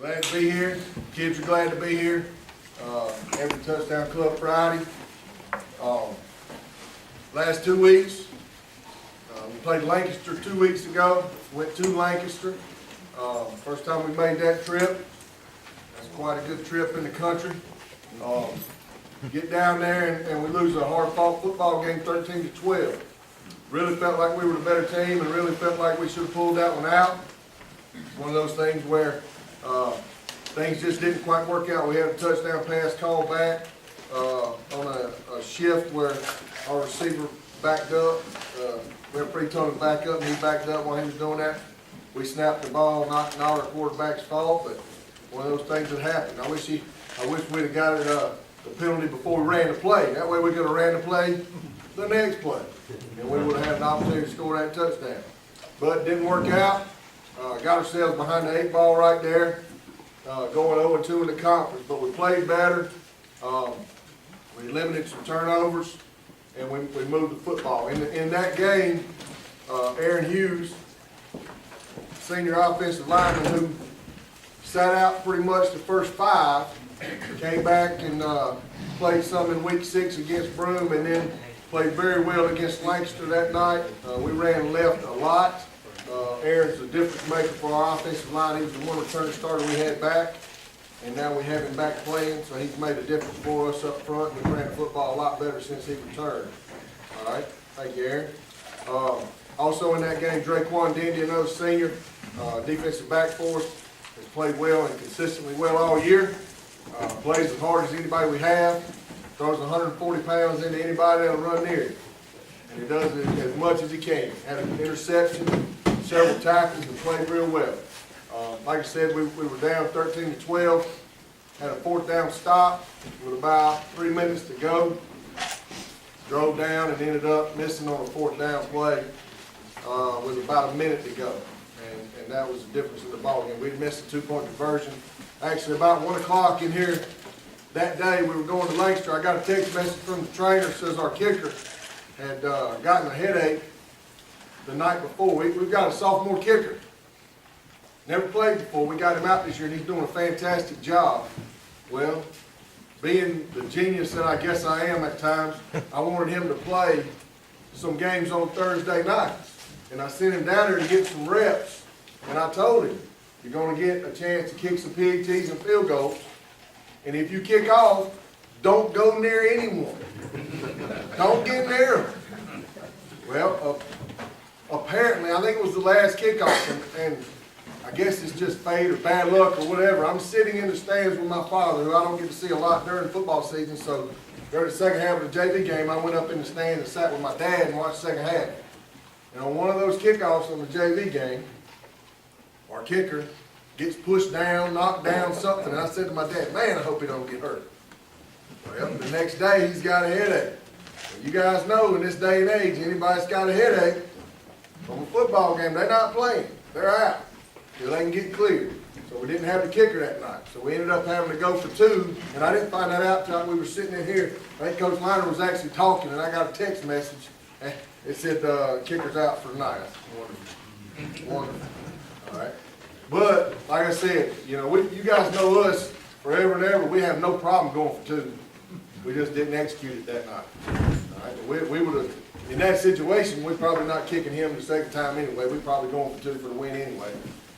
Glad to be here. Kids are glad to be here. Every Touchdown Club Friday. Last 2 weeks, we played Lancaster 2 weeks ago. Went to Lancaster. First time we made that trip. That's quite a good trip in the country. Get down there and we lose a hard-fought football game 13-12. Really felt like we were the better team and really felt like we should have pulled that one out. It's one of those things where things just didn't quite work out. We had a touchdown pass called back on a shift where our receiver backed up. We had a pretty tough back up, and he backed up while he was doing that. We snapped the ball, not our quarterback's fault, but one of those things that happened. I wish we'd have got it, the penalty before we ran the play. That way we could have ran the play the next play, and we would have had an opportunity to score that touchdown. But it didn't work out. Got ourselves behind the 8 ball right there, going 0-2 in the conference. But we played better. We eliminated some turnovers, and we moved the football. In that game, Aaron Hughes, senior offensive lineman who sat out pretty much the first 5, came back and played some in week 6 against Broome, and then played very well against Lancaster that night. We ran left a lot. Aaron's a difference maker for our offensive line. He was the one returning starter we had back, and now we have him back playing, so he's made a difference for us up front. We ran the football a lot better since he returned. All right, thank you, Aaron. Also in that game, Draquan Dindy, another senior defensive back for us, has played well and consistently well all year. Plays as hard as anybody we have, throws 140 pounds into anybody that'll run near him. And he does it as much as he can. Had an interception, several tackles, and played real well. Like I said, we were down 13-12. Had a 4th down stop with about 3 minutes to go. Drove down and ended up missing on a 4th down play with about a minute to go. And that was the difference in the ball game. We'd missed a 2-point conversion. Actually, about 1 o'clock in here that day, we were going to Lancaster. I got a text message from the trainer that says our kicker had gotten a headache the night before. We've got a sophomore kicker. Never played before. We got him out this year, and he's doing a fantastic job. Well, being the genius that I guess I am at times, I wanted him to play some games on Thursday nights. And I sent him down there to get some reps. And I told him, you're going to get a chance to kick some PATs and field goals. And if you kick off, don't go near anyone. Don't get near them. Well, apparently, I think it was the last kickoff, and I guess it's just fate or bad luck or whatever. I'm sitting in the stands with my father, who I don't get to see a lot during football season, so during the second half of the JV game, I went up in the stands and sat with my dad and watched the second half. And on one of those kickoffs on the JV game, our kicker gets pushed down, knocked down, something, and I said to my dad, man, I hope he don't get hurt. Well, the next day, he's got a headache. Well, you guys know in this day and age, anybody that's got a headache from a football game, they're not playing. They're out till they can get cleared. So we didn't have the kicker that night. So we ended up having to go for 2, and I didn't find that out until we were sitting in here. I think Coach Liner was actually talking, and I got a text message. It said kicker's out for tonight. Wonderful. Wonderful. All right. But, like I said, you know, you guys know us forever and ever. We have no problem going for 2. We just didn't execute it that night. All right. We would have, in that situation, we're probably not kicking him the second time anyway. We're probably going for 2 for the win anyway.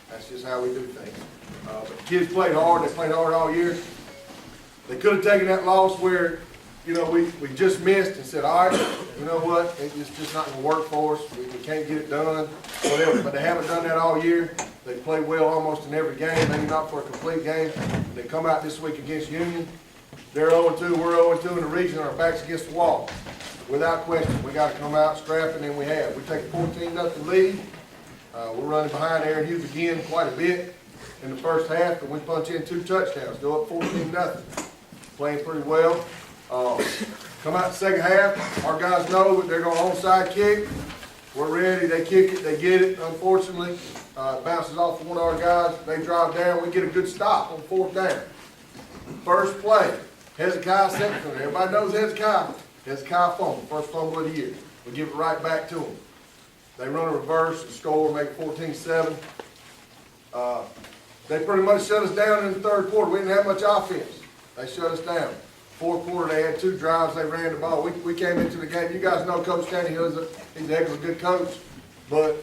That's just how we do things. But the kids played hard. They played hard all year. They could have taken that loss where, you know, we just missed and said, all right, you know what, it's just not going to work for us. We can't get it done, whatever. But they haven't done that all year. They play well almost in every game, maybe not for a complete game. They come out this week against Union. They're 0-2, we're 0-2 in the region, our backs against the wall. Without question, we got to come out scrapping, and we have. We take a 14-0 lead. We're running behind Aaron Hughes again quite a bit in the first half, and we punch in 2 touchdowns, go up 14-0. Playing pretty well. Come out the second half, our guys know that they're going to onside kick. We're ready, they kick it, they get it. Unfortunately, it bounces off of one of our guys. They drive down, we get a good stop on 4th down. First play, Hezekiah second. Everybody knows Hezekiah. Hezekiah fumble, first fumble of the year. We give it right back to them. They run a reverse and score, make it 14-7. they pretty much shut us down in the third quarter. We didn't have much offense. They shut us down. Fourth quarter, they had 2 drives. They ran the ball. We came into the game. You guys know Coach Tannehill. He's a heck of a good coach. But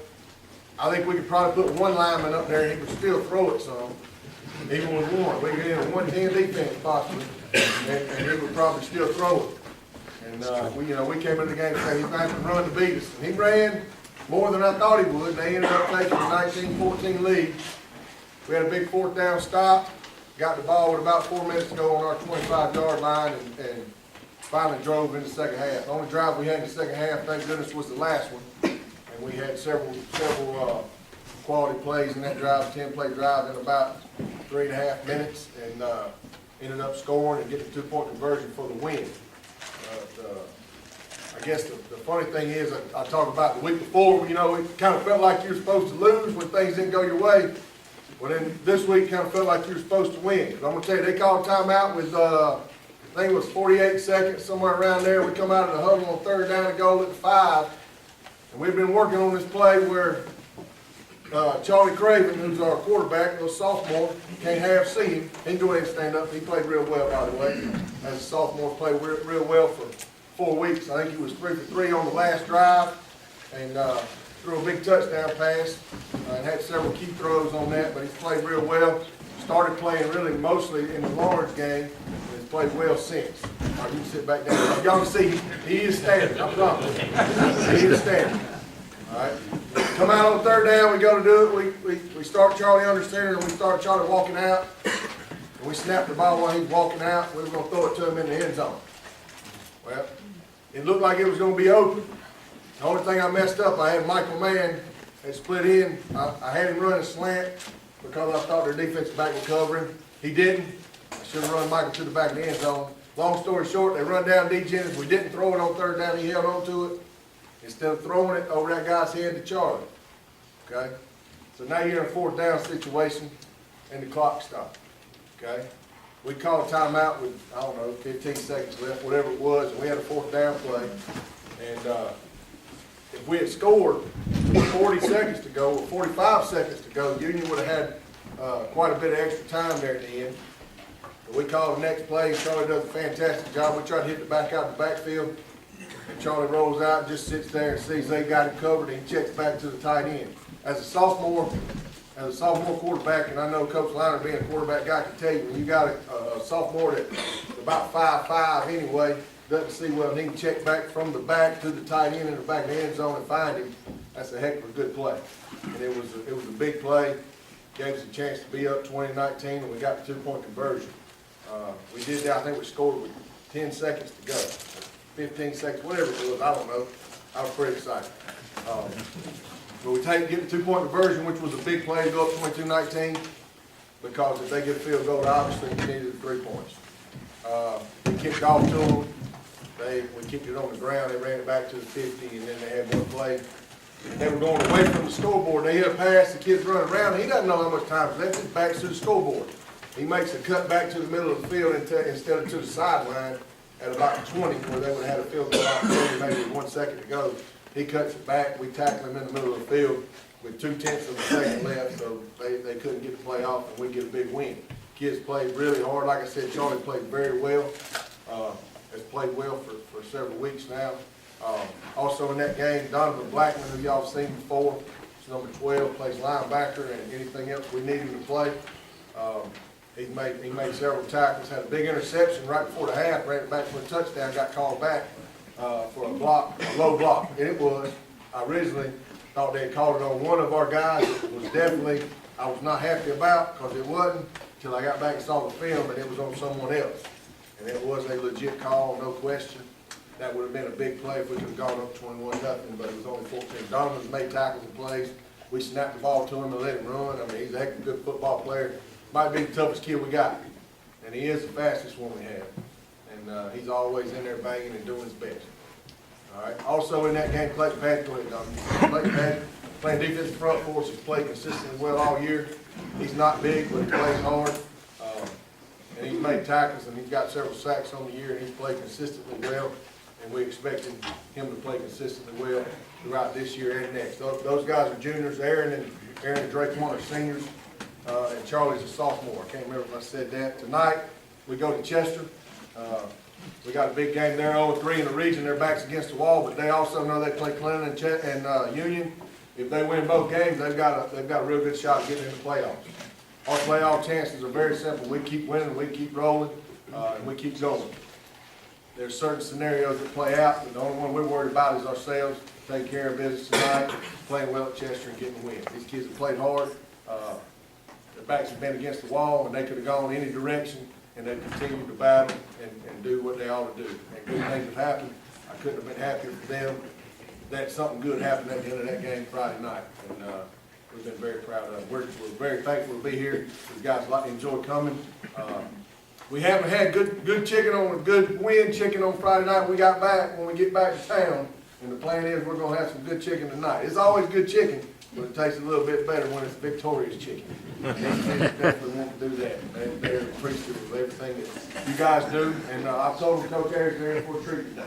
I think we could probably put one lineman up there and he could still throw it some, even with one. We could get a 1-10 defense possibly, and he would probably still throw it. And we came into the game and said he's not going to run to beat us. And he ran more than I thought he would. And they ended up taking a 19-14 lead. We had a big 4th down stop. Got the ball with about 4 minutes to go on our 25-yard line and finally drove in the second half. The only drive we had in the second half, thank goodness, was the last one. And we had several quality plays in that drive, 10-play drive in about 3.5 minutes, and ended up scoring and getting a 2-point conversion for the win. I guess the funny thing is, I talked about the week before, it kind of felt like you were supposed to lose when things didn't go your way. Well, then this week kind of felt like you were supposed to win. Because I'm going to tell you, they called timeout with, I think it was 48 seconds, somewhere around there. We come out of the huddle on 3rd down and goal at the 5. And we've been working on this play where Charlie Craven, who's our quarterback, little sophomore, can't have seen him. He can go ahead and stand up. He played real well, by the way. As a sophomore, played real well for 4 weeks. I think he was 3 for 3 on the last drive. And threw a big touchdown pass and had several key throws on that, but he's played real well. Started playing really mostly in the Lawrence game and has played well since. All right, you can sit back down. Y'all can see he is standing, I promise. He is standing. All right. Come out on 3rd down, we go to do it. We start Charlie under center and we start Charlie walking out. And we snap the ball while he's walking out. We were going to throw it to him in the end zone. Well, it looked like it was going to be open. The only thing I messed up, I had Michael Mann had split in. I had him run a slant because I thought their defensive back would cover him. He didn't. I should have run Michael to the back of the end zone. Long story short, they run down D. Jennings. We didn't throw it on 3rd down. He held on to it instead of throwing it over that guy's head to Charlie. Okay? So now you're in a 4th down situation and the clock stopped. Okay? We called a timeout with, 15 seconds left, whatever it was, and we had a 4th down play. And if we had scored 40 seconds to go, or 45 seconds to go, Union would have had quite a bit of extra time there at the end. But we called the next play. Charlie does a fantastic job. We try to hit the back out the backfield. And Charlie rolls out and just sits there and sees they got him covered, and he checks back to the tight end. As a sophomore quarterback, and I know Coach Liner being a quarterback guy can tell you, when you got a sophomore that's about 5'5" anyway, doesn't see well, and he can check back from the back to the tight end in the back of the end zone and find him. That's a heck of a good play. And it was a big play. Gave us a chance to be up 20-19, and we got the 2-point conversion. We did that. I think we scored with 10 seconds to go, 15 seconds, whatever it was. I don't know. I was pretty excited. But we get the 2-point conversion, which was a big play to go up 22-19, because if they get a field goal, obviously we needed 3 points. We kicked off to them. We kicked it on the ground. They ran it back to the 50, and then they had one play. They were going away from the scoreboard. They hit a pass. The kid's running around. He doesn't know how much time is left. His back's to the scoreboard. He makes a cut back to the middle of the field instead of to the sideline at about 20, where they would have had a field goal out maybe 1 second to go. He cuts it back. We tackle him in the middle of the field with 0.2 of a second left, so they couldn't get the play off, and we get a big win. Kids played really hard. Like I said, Charlie played very well. Has played well for several weeks now. Also in that game, Donovan Blackman, who y'all have seen before, is number 12, plays linebacker, and anything else we need him to play. He made several tackles, had a big interception right before the half, ran it back for a touchdown, got called back for a low block. And it was, I originally thought they had called it on one of our guys. It was definitely, I was not happy about, because it wasn't, until I got back and saw the film, and it was on someone else. And it was a legit call, no question. That would have been a big play if we could have gone up 21-0, but it was only 14. Donovan's made tackles and plays. We snapped the ball to him and let him run. I mean, he's a heck of a good football player. Might be the toughest kid we got. And he is the fastest one we have. And he's always in there banging and doing his best. All right. Also in that game, Clayton Patrick, playing defensive front for us. He's played consistently well all year. He's not big, but he plays hard. And he's made tackles, and he's got several sacks on the year, and he's played consistently well. And we expected him to play consistently well throughout this year and next. Those guys are juniors. Aaron and Drake are seniors. and Charlie's a sophomore. I can't remember if I said that. Tonight, we go to Chester. We got a big game there, 0-3 in the region. Their back's against the wall, but they also know they play Clinton and Union. If they win both games, they've got a real good shot at getting in the playoffs. Our playoff chances are very simple. We keep winning, we keep rolling, and we keep going. There's certain scenarios that play out, but the only one we're worried about is ourselves, taking care of business tonight, playing well at Chester and getting the win. These kids have played hard. Their backs have been against the wall, and they could have gone any direction, and they've continued to battle and do what they ought to do. And good things have happened. I couldn't have been happier for them that something good happened at the end of that game Friday night. And we've been very proud of it. We're very thankful to be here. These guys enjoy coming. We haven't had good chicken on good wind chicken on Friday night when we get back to town. And the plan is we're going to have some good chicken tonight. It's always good chicken, but it tastes a little bit better when it's Victoria's chicken. They definitely want to do that. They're appreciative of everything that you guys do. And I've told them Coach Ayers they're in for a treat today.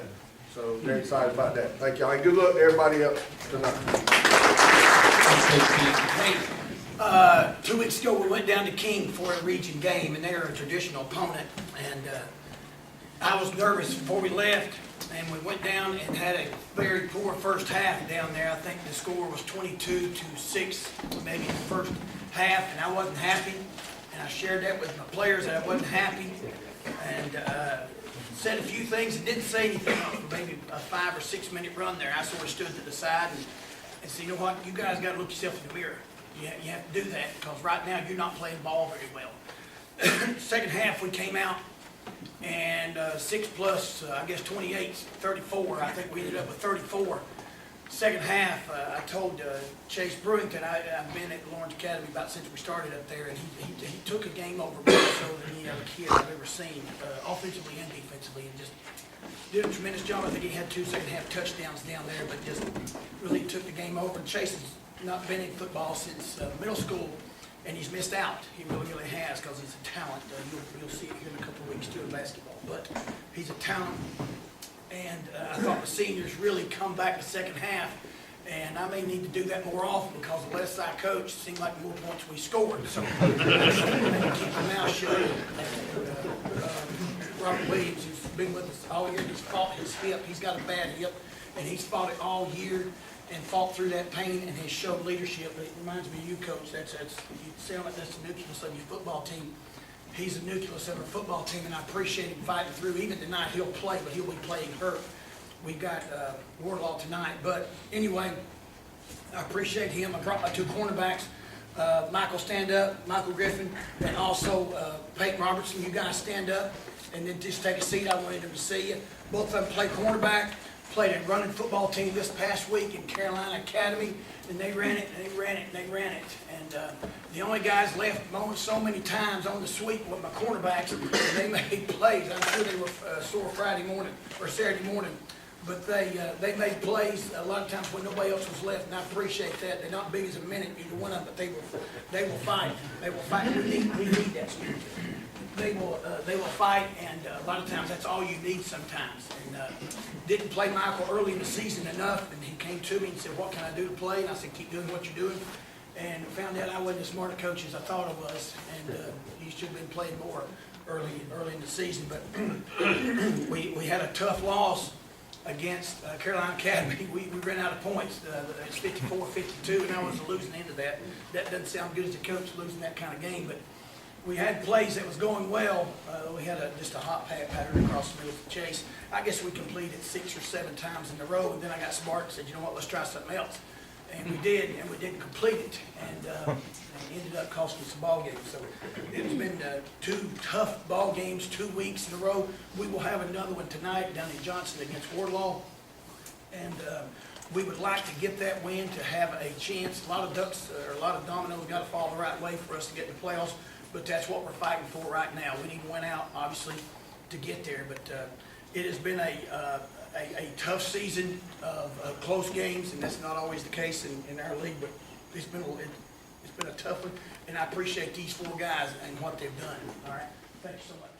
So they're excited about that. Thank y'all. And good luck to everybody else tonight. Hey, 2 weeks ago we went down to King for a region game, and they're a traditional opponent. And I was nervous before we left, and we went down and had a very poor first half down there. I think the score was 22-6, maybe in the first half, and I wasn't happy. And I shared that with my players that I wasn't happy, and said a few things and didn't say anything for maybe a 5 or 6 minute run there. I sort of stood to the side and said, you know what, you guys got to look yourself in the mirror. You have to do that because right now you're not playing ball very well. Second half we came out and 6 plus, I guess 28, 34. I think we ended up with 34. Second half, I told Chase Brewington, I've been at Lawrence Academy about since we started up there, and he took a game over more so than any other kid I've ever seen, offensively and defensively, and just did a tremendous job. I think he had 2 second half touchdowns down there, but just really took the game over. And Chase has not been in football since middle school, and he's missed out. He really has, because he's a talent. You'll see it here in a couple of weeks too in basketball, but he's a talent. And I thought the seniors really come back the second half, and I may need to do that more often because the left side coach seemed like the more points we scored. So I keep my mouth shut. Robert Williams, who's been with us all year, he's fought his hip. He's got a bad hip, and he's fought it all year and fought through that pain and has showed leadership. It reminds me of you, Coach. You sound like that's the nucleus of your football team. He's the nucleus of our football team, and I appreciate him fighting through. Even tonight, he'll play, but he'll be playing hurt. We've got Wardlaw tonight. But anyway, I appreciate him. I brought my 2 cornerbacks. Michael, stand up. Michael Griffin, and also Peyton Robertson. You guys stand up, and then just take a seat. I wanted them to see you. Both of them play cornerback. Played a running football team this past week in Carolina Academy, and they ran it, and they ran it, and they ran it. And the only guys left so many times on the sweep with my cornerbacks, and they made plays. I'm sure they were sore Friday morning or Saturday morning, but they made plays a lot of times when nobody else was left, and I appreciate that. They're not big as a minute, either one of them, but they will fight. They will fight. We need that spirit. They will fight, and a lot of times that's all you need sometimes. And didn't play Michael early in the season enough, and he came to me and said, what can I do to play? And I said, keep doing what you're doing. And found out I wasn't as smart a coach as I thought I was, and he should have been playing more early in the season. But we had a tough loss against Carolina Academy. We ran out of points. It's 54-52, and I was the losing end of that. That doesn't sound good as a coach, losing that kind of game, but we had plays that was going well. We had just a hot pattern across the middle of the chase. I guess we completed 6 or 7 times in a row, and then I got smart and said, you know what, let's try something else. And we did, and we didn't complete it, and ended up costing us a ball game. So it's been 2 tough ball games, 2 weeks in a row. We will have another one tonight down in Johnson against Wardlaw, and we would like to get that win to have a chance. A lot of ducks, or a lot of dominoes got to fall the right way for us to get in the playoffs. But that's what we're fighting for right now. We need to win out, obviously, to get there. But it has been a tough season of close games, and that's not always the case in our league. But it's been a tough one, and I appreciate these 4 guys and what they've done. All right, thank you so much.